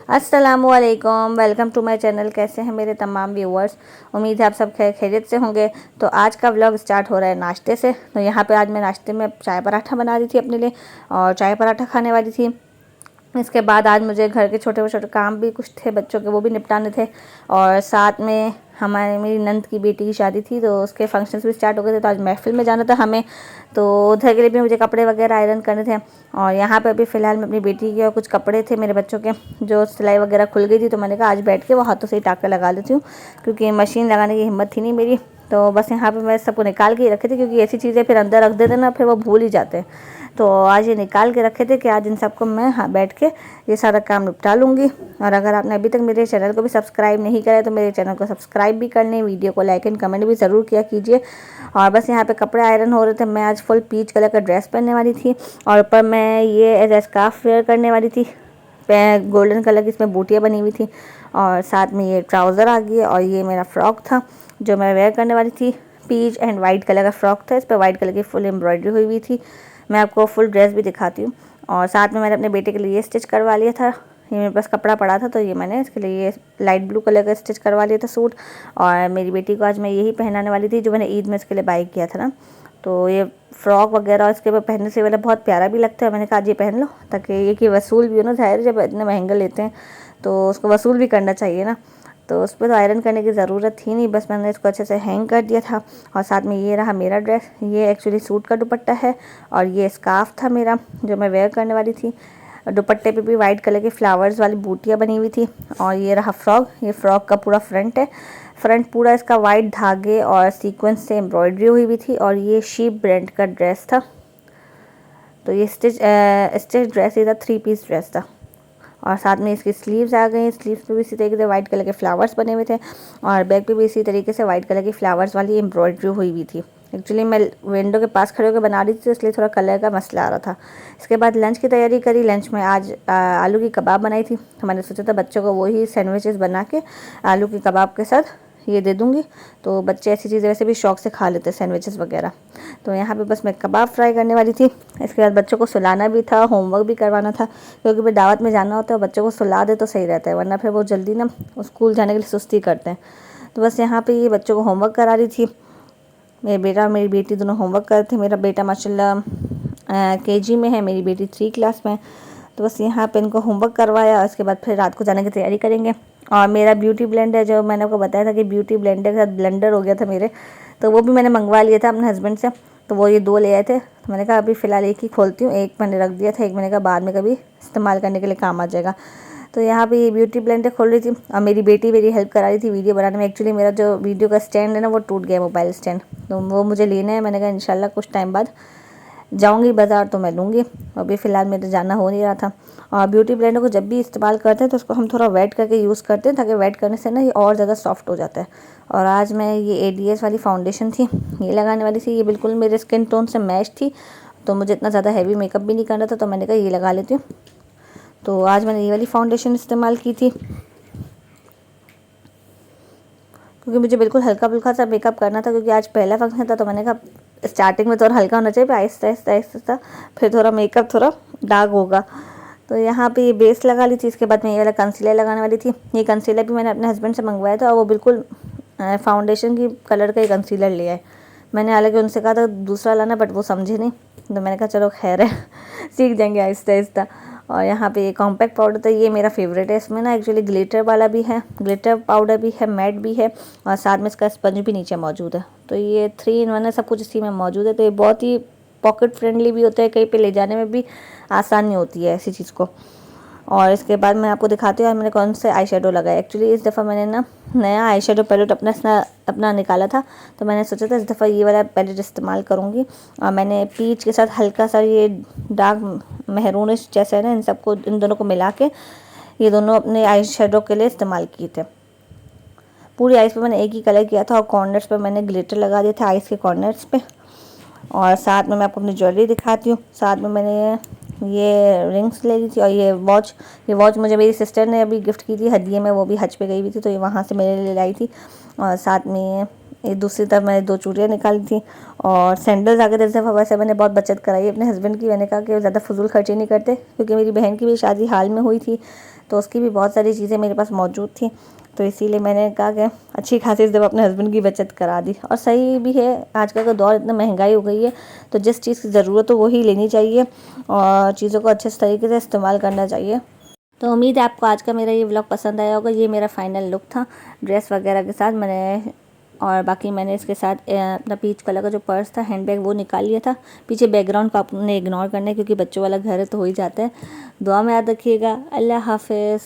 अस्सलामुअलैकुम, welcome to my channel. कैसे हैं मेरे तमाम व्यूअर्स। उम्मीद है आप सब खैरियत से होंगे। तो आज का व्लॉग स्टार्ट हो रहा है नाश्ते से। तो यहाँ पे आज मैं नाश्ते में चाय पराठा बना रही थी अपने लिए और चाय पराठा खाने वाली थी। इसके बाद आज मुझे घर के छोटे छोटे काम भी कुछ थे बच्चों के, वो भी निपटाने थे। और साथ में मेरी नंद की बेटी की शादी थी, तो उसके फंक्शंस भी स्टार्ट हो गए थे। तो आज महफिल में जाना था हमें, तो उधर के लिए भी मुझे कपड़े वगैरह आयरन करने थे। और यहाँ पे अभी फ़िलहाल मैं अपनी बेटी के और कुछ कपड़े थे मेरे बच्चों के, जो सिलाई वगैरह खुल गई थी। तो मैंने कहा आज बैठ के वो हाथों से ही टाँका लगा लेती हूँ, क्योंकि मशीन लगाने की हिम्मत थी नहीं मेरी। तो बस यहाँ पे मैं सबको निकाल के ही रखे थे, क्योंकि ऐसी चीज़ें फिर अंदर रख देते ना, फिर वो भूल ही जाते हैं। तो आज ये निकाल के रखे थे कि आज इन सबको मैं बैठ के ये सारा काम निपटा लूँगी। और अगर आपने अभी तक मेरे चैनल को भी सब्सक्राइब नहीं करा है तो मेरे चैनल को सब्सक्राइब भी कर लें, वीडियो को लाइक एंड कमेंट भी ज़रूर किया कीजिए। और बस यहाँ पे कपड़े आयरन हो रहे थे। मैं आज फुल पीच कलर का ड्रेस पहनने वाली थी और ऊपर मैं ये एज ए स्कार्फ वेयर करने वाली थी। गोल्डन कलर की इसमें बूटियाँ बनी हुई थी और साथ में ये ट्राउज़र आ गई। और ये मेरा फ्रॉक था जो मैं वेयर करने वाली थी। पीच एंड वाइट कलर का फ्रॉक था, इस पर वाइट कलर की फुल एम्ब्रॉयडरी हुई हुई थी। मैं आपको फुल ड्रेस भी दिखाती हूँ। और साथ में मैंने अपने बेटे के लिए ये स्टिच करवा लिया था। ये मेरे पास कपड़ा पड़ा था, तो ये मैंने इसके लिए ये लाइट ब्लू कलर का स्टिच करवा लिया था सूट। और मेरी बेटी को आज मैं यही पहनाने वाली थी जो मैंने ईद में इसके लिए बाई किया था ना। तो ये फ्रॉक वगैरह इसके ऊपर पहनने से वाला बहुत प्यारा भी लगता है। मैंने कहा आज ये पहन लो, ताकि ये कि वसूल भी हो ना, ज़ाहिर जब इतने महंगे लेते हैं तो उसको वसूल भी करना चाहिए ना। तो उस पर तो आयरन करने की ज़रूरत थी नहीं, बस मैंने इसको अच्छे से हैंग कर दिया था। और साथ में ये रहा मेरा ड्रेस। ये एक्चुअली सूट का दुपट्टा है और ये स्कार्फ था मेरा जो मैं वेयर करने वाली थी। दुपट्टे पे भी वाइट कलर के फ्लावर्स वाली बूटियाँ बनी हुई थी। और ये रहा फ्रॉक। ये फ्रॉक का पूरा फ्रंट है। फ्रंट पूरा इसका वाइट धागे और सीक्वेंस से एम्ब्रॉयडरी हुई हुई थी। और ये शीप ब्रांड का ड्रेस था। तो ये स्टिच ड्रेस ही था, 3 पीस ड्रेस था। और साथ में इसकी स्लीव्स आ गई। स्लीव्स पे भी इसी तरीके से वाइट कलर के फ्लावर्स बने हुए थे और बैक पे भी इसी तरीके से वाइट कलर की फ्लावर्स वाली एम्ब्रॉयडरी हुई हुई थी। एक्चुअली मैं विंडो के पास खड़े होकर बना रही थी, इसलिए थोड़ा कलर का मसला आ रहा था। इसके बाद लंच की तैयारी करी। लंच में आज आलू की कबाब बनाई थी। तो मैंने सोचा था बच्चों को वही सैंडविचेस बना के आलू की कबाब के साथ ये दे दूँगी, तो बच्चे ऐसी चीज़ें वैसे भी शौक से खा लेते हैं सैंडविचेस वगैरह। तो यहाँ पे बस मैं कबाब फ्राई करने वाली थी। इसके बाद बच्चों को सुलाना भी था, होमवर्क भी करवाना था, क्योंकि फिर दावत में जाना होता है। बच्चों को सुला दे तो सही रहता है, वरना फिर वो जल्दी ना स्कूल जाने के लिए सुस्ती करते हैं। तो बस यहाँ पे ये बच्चों को होमवर्क करा रही थी। मेरे बेटा और मेरी बेटी दोनों होमवर्क कर रहे थे। मेरा बेटा माशाल्लाह केजी में है, मेरी बेटी 3 क्लास में। तो बस यहाँ पे इनको होमवर्क करवाया। उसके बाद फिर रात को जाने की तैयारी करेंगे। और मेरा ब्यूटी ब्लेंडर, जो मैंने आपको बताया था कि ब्यूटी ब्लेंडर के साथ ब्लेंडर हो गया था मेरे, तो वो भी मैंने मंगवा लिया था अपने हस्बैंड से। तो वो ये 2 ले आए थे। तो मैंने कहा अभी फ़िलहाल एक ही खोलती हूँ, एक मैंने रख दिया था, एक मैंने कहा बाद में कभी इस्तेमाल करने के लिए काम आ जाएगा। तो यहाँ पे ये ब्यूटी ब्लेंडर खोल रही थी और मेरी बेटी मेरी हेल्प करा रही थी वीडियो बनाने में। एक्चुअली मेरा जो वीडियो का स्टैंड है ना, वो टूट गया, मोबाइल स्टैंड, तो वो मुझे लेना है। मैंने कहा इंशाल्लाह कुछ टाइम बाद जाऊंगी बाज़ार तो मैं लूँगी। अभी फ़िलहाल मेरे जाना हो नहीं रहा था। और ब्यूटी ब्लेंडर को जब भी इस्तेमाल करते हैं तो उसको हम थोड़ा वेट करके यूज़ करते हैं, ताकि वेट करने से ना ये और ज़्यादा सॉफ्ट हो जाता है। और आज मैं ये ADS वाली फाउंडेशन थी, ये लगाने वाली थी। ये बिल्कुल मेरे स्किन टोन से मैच थी, तो मुझे इतना ज़्यादा हैवी मेकअप भी नहीं करना था, तो मैंने कहा ये लगा लेती हूँ। तो आज मैंने ये वाली फाउंडेशन इस्तेमाल की थी, क्योंकि मुझे बिल्कुल हल्का फुल्का सा मेकअप करना था, क्योंकि आज पहला फंक्शन था। तो मैंने कहा स्टार्टिंग में थोड़ा हल्का होना चाहिए, फिर आहिस्ता आहिस्ता आहिस्ता फिर थोड़ा मेकअप थोड़ा डार्क होगा। तो यहाँ पे ये बेस लगा ली थी। इसके बाद मैं ये वाला कंसीलर लगाने वाली थी। ये कंसीलर भी मैंने अपने हस्बैंड से मंगवाया था और वो बिल्कुल फाउंडेशन की कलर का ही कंसीलर लिया है। मैंने हालांकि उनसे कहा था दूसरा लाना, बट वो समझे नहीं। तो मैंने कहा चलो खैर है, सीख जाएंगे आहिस्ता आहिस्ता। और यहाँ पे ये कॉम्पैक्ट पाउडर था, ये मेरा फेवरेट है। इसमें ना एक्चुअली ग्लिटर वाला भी है, ग्लिटर पाउडर भी है, मैट भी है, और साथ में इसका स्पंज भी नीचे मौजूद है। तो ये 3 in 1 है, सब कुछ इसी में मौजूद है। तो ये बहुत ही पॉकेट फ्रेंडली भी होता है, कहीं पे ले जाने में भी आसानी होती है ऐसी चीज़ को। और इसके बाद मैं आपको दिखाती हूँ मैंने कौन से आई शेडो लगाया। एक्चुअली इस दफ़ा मैंने ना नया आई शेडो पैलेट अपना निकाला था, तो मैंने सोचा था इस दफ़ा ये वाला पैलेट इस्तेमाल करूँगी। और मैंने पीच के साथ हल्का सा ये डार्क मेहरूनिश जैसा है ना, इन दोनों को मिला के ये दोनों अपने आई शेडो के लिए इस्तेमाल किए थे। पूरी आइज़ पे मैंने एक ही कलर किया था और कॉर्नर्स पे मैंने ग्लिटर लगा दिया था, आइज़ के कॉर्नर्स पे। और साथ में मैं आपको अपनी ज्वेलरी दिखाती हूँ। साथ में मैंने ये रिंग्स ले ली थी और ये वॉच मुझे मेरी सिस्टर ने अभी गिफ्ट की थी हदिये में, वो भी हज पे गई हुई थी, तो ये वहाँ से मेरे लिए लाई थी। और साथ में ये दूसरी तरफ मैंने 2 चूड़ियाँ निकाली थी और सैंडल्स आगे इस दफ़ा वैसे मैंने बहुत बचत कराई अपने हस्बैंड की। मैंने कहा कि वो ज़्यादा फजूल खर्ची नहीं करते, क्योंकि मेरी बहन की भी शादी हाल में हुई थी तो उसकी भी बहुत सारी चीज़ें मेरे पास मौजूद थी। तो इसीलिए मैंने कहा कि अच्छी खासी इस दफ़ा अपने हस्बैंड की बचत करा दी। और सही भी है, आजकल का दौर इतना महंगाई हो गई है तो जिस चीज़ की ज़रूरत हो वही लेनी चाहिए और चीज़ों को अच्छे तरीके से इस्तेमाल करना चाहिए। तो उम्मीद है आपको आज का मेरा ये व्लॉग पसंद आया होगा। ये मेरा फाइनल लुक था ड्रेस वगैरह के साथ मैंने, और बाकी मैंने इसके साथ अपना पीच कलर का जो पर्स था, हैंडबैग, वो निकाल लिया था। पीछे बैकग्राउंड को आपने इग्नोर करना है क्योंकि बच्चों वाला घर है तो हो ही जाता है। दुआ में याद रखिएगा। अल्लाह हाफिज़।